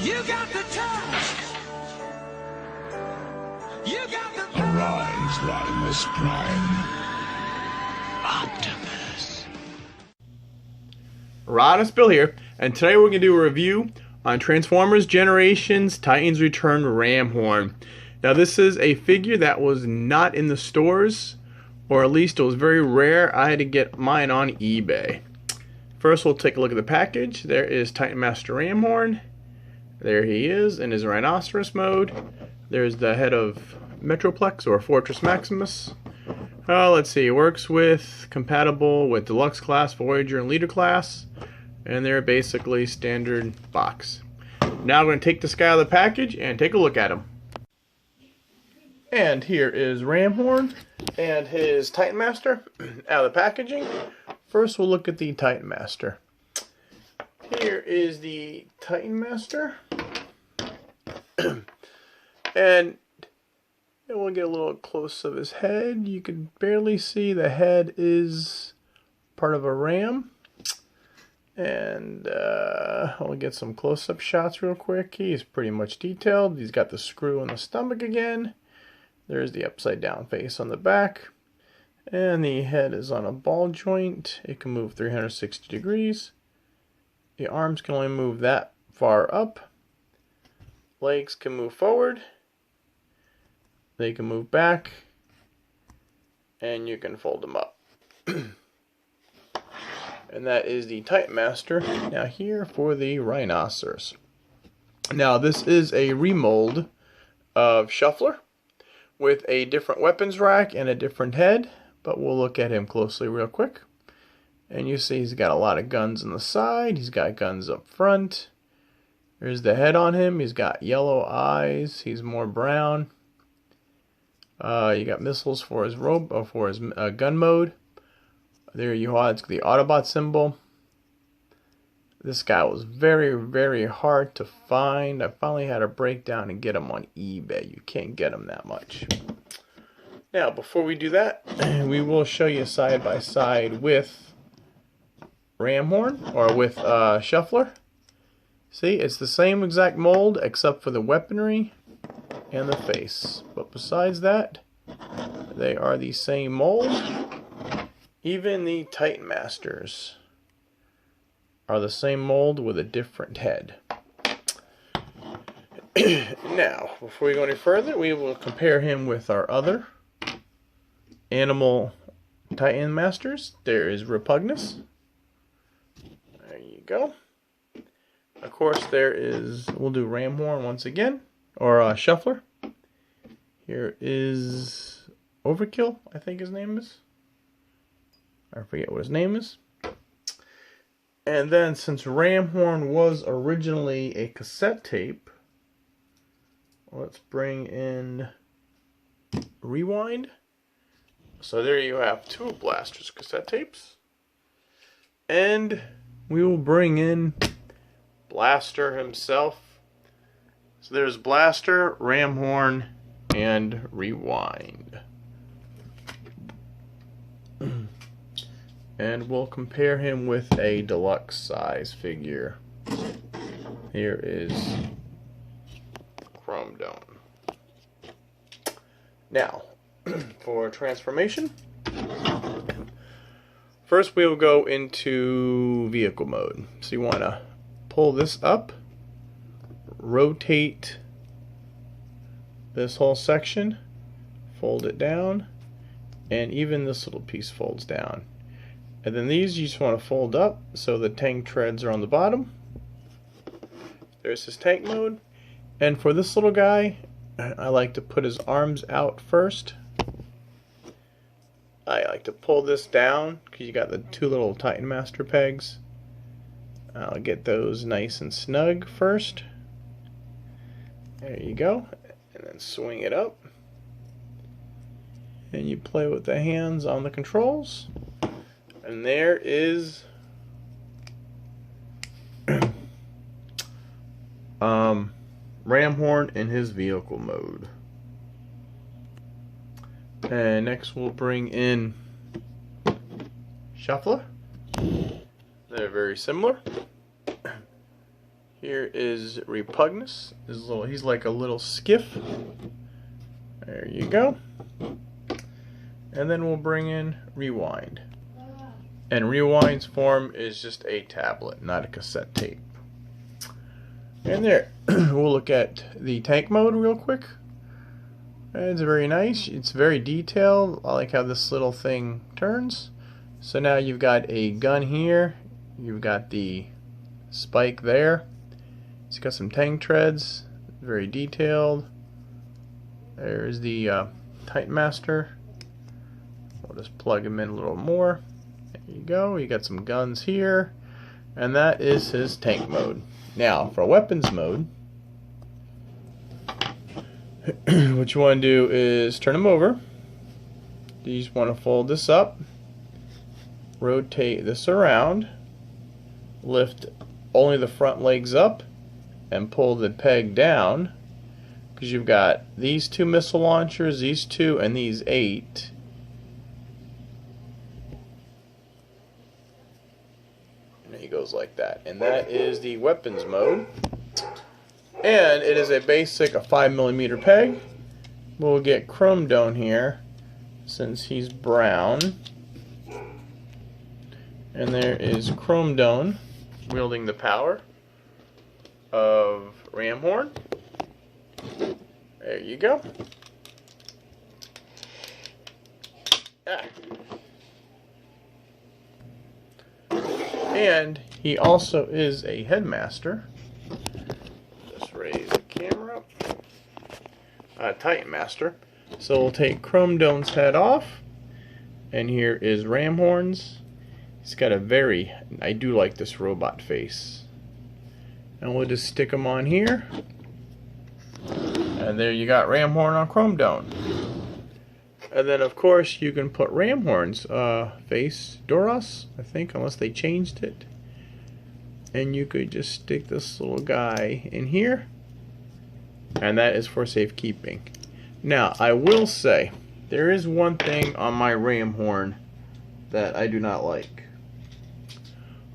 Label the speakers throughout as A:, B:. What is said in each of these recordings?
A: You got the touch. You got the
B: Arise, Rodimus Prime. Optimus.
C: Rodimus Bill here, and today we're going to do a review on Transformers Generations Titans Return RAMHORN. Now this is a figure that was not in the stores, or at least it was very rare. I had to get mine on eBay. First we'll take a look at the package. There is Titan Master RAMHORN. There he is in his Rhinoceros mode. There's the head of Metroplex or Fortress Maximus. Let's see, it works with, compatible with Deluxe Class, Voyager, and Leader Class. And they're basically standard box. Now I'm going to take this guy out of the package and take a look at him. And here is RAMHORN and his Titan Master out of the packaging. First we'll look at the Titan Master. Here is the Titan Master. And we'll get a little close of his head. You can barely see the head is part of a ram. And I'll get some close-up shots real quick. He's pretty much detailed. He's got the screw in the stomach again. There's the upside down face on the back. And the head is on a ball joint. It can move 360 degrees. The arms can only move that far up. Legs can move forward. They can move back. And you can fold them up. And that is the Titan Master. Now here for the Rhinoceros. Now this is a remold of Shuffler with a different weapons rack and a different head. But we'll look at him closely real quick. And you see he's got a lot of guns on the side. He's got guns up front. There's the head on him. He's got yellow eyes. He's more brown. You got missiles for his gun mode. There you are. It's the Autobot symbol. This guy was very, very hard to find. I finally had to break down and get him on eBay. You can't get him that much. Now, before we do that, we will show you side by side with RAMHORN, or with Shuffler. See, it's the same exact mold except for the weaponry and the face. But besides that, they are the same mold. Even the Titan Masters are the same mold with a different head. Now, before we go any further, we will compare him with our other animal Titan Masters. There is Repugnus. There you go. Of course, there is, we'll do RAMHORN once again, or Shuffler. Here is Overkill, I think his name is. I forget what his name is. And then, since RAMHORN was originally a cassette tape, let's bring in Rewind. So there you have two Blasters cassette tapes. And we will bring in Blaster himself. So there's Blaster, RAMHORN, and Rewind. And we'll compare him with a deluxe size figure. Here is Chrome Dome. Now, for transformation, first we will go into vehicle mode. So you want to pull this up, rotate this whole section, fold it down, and even this little piece folds down. And then these you just want to fold up so the tank treads are on the bottom. There's his tank mode. And for this little guy, I like to put his arms out first. I like to pull this down because you got the two little Titan Master pegs. I'll get those nice and snug first. There you go. And then swing it up. And you play with the hands on the controls. And there is RAMHORN in his vehicle mode. And next we'll bring in Shuffler. They're very similar. Here is Repugnus. He's like a little skiff. There you go. And then we'll bring in Rewind. And Rewind's form is just a tablet, not a cassette tape. And there, we'll look at the tank mode real quick. It's very nice. It's very detailed. I like how this little thing turns. So now you've got a gun here. You've got the spike there. It's got some tank treads. Very detailed. There's the Titan Master. We'll just plug him in a little more. There you go. You got some guns here. And that is his tank mode. Now, for weapons mode, what you want to do is turn them over. You just want to fold this up, rotate this around, lift only the front legs up, and pull the peg down, because you've got these 2 missile launchers, these 2, and these 8. And he goes like that. And that is the weapons mode. And it is a 5mm peg. We'll get Chrome Dome here, since he's brown. And there is Chrome Dome wielding the power of RAMHORN. There you go. And he also is a headmaster. Just raise the camera up. Titan Master. So we'll take Chrome Dome's head off. And here is RAMHORN's. He's got a I do like this robot face. And we'll just stick him on here. And there you got RAMHORN on Chrome Dome. And then of course you can put RAMHORN's face, Doros, I think, unless they changed it. And you could just stick this little guy in here. And that is for safekeeping. Now, I will say, there is one thing on my RAMHORN that I do not like.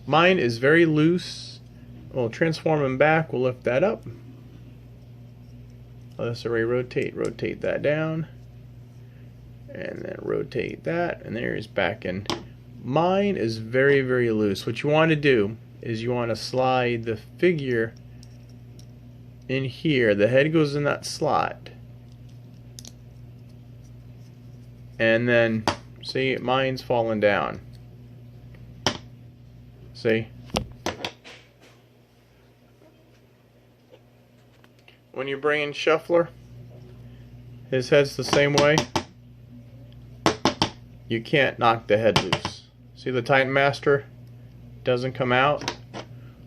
C: Mine is very loose. We'll transform him back. We'll lift that up. Let's rotate that down. And then rotate that. And there he's back in. Mine is very, very loose. What you want to do is you want to slide the figure in here. The head goes in that slot. And then, see, mine's falling down. See? When you bring in Shuffler, his head's the same way. You can't knock the head loose. See, the Titan Master doesn't come out.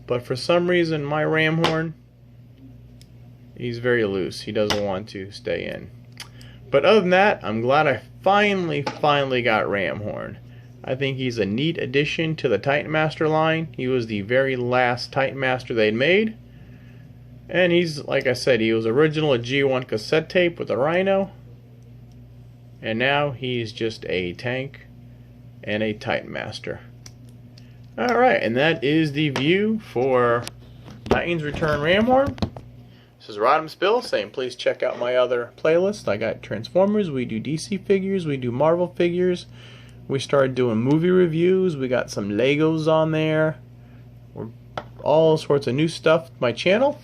C: But for some reason, my RAMHORN, he's very loose. He doesn't want to stay in. But other than that, I'm glad I finally got RAMHORN. I think he's a neat addition to the Titan Master line. He was the very last Titan Master they'd made. And he's, like I said, he was original a G1 cassette tape with a Rhino. And now he's just a tank and a Titan Master. Alright, and that is the view for Titans Return RAMHORN. This is Rhini Bill saying please check out my other playlist. I got Transformers, we do DC figures, we do Marvel figures. We started doing movie reviews. We got some Legos on there. All sorts of new stuff my channel.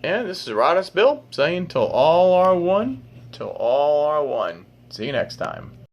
C: And this is Rhini Bill saying till all are one. Till all are one. See you next time.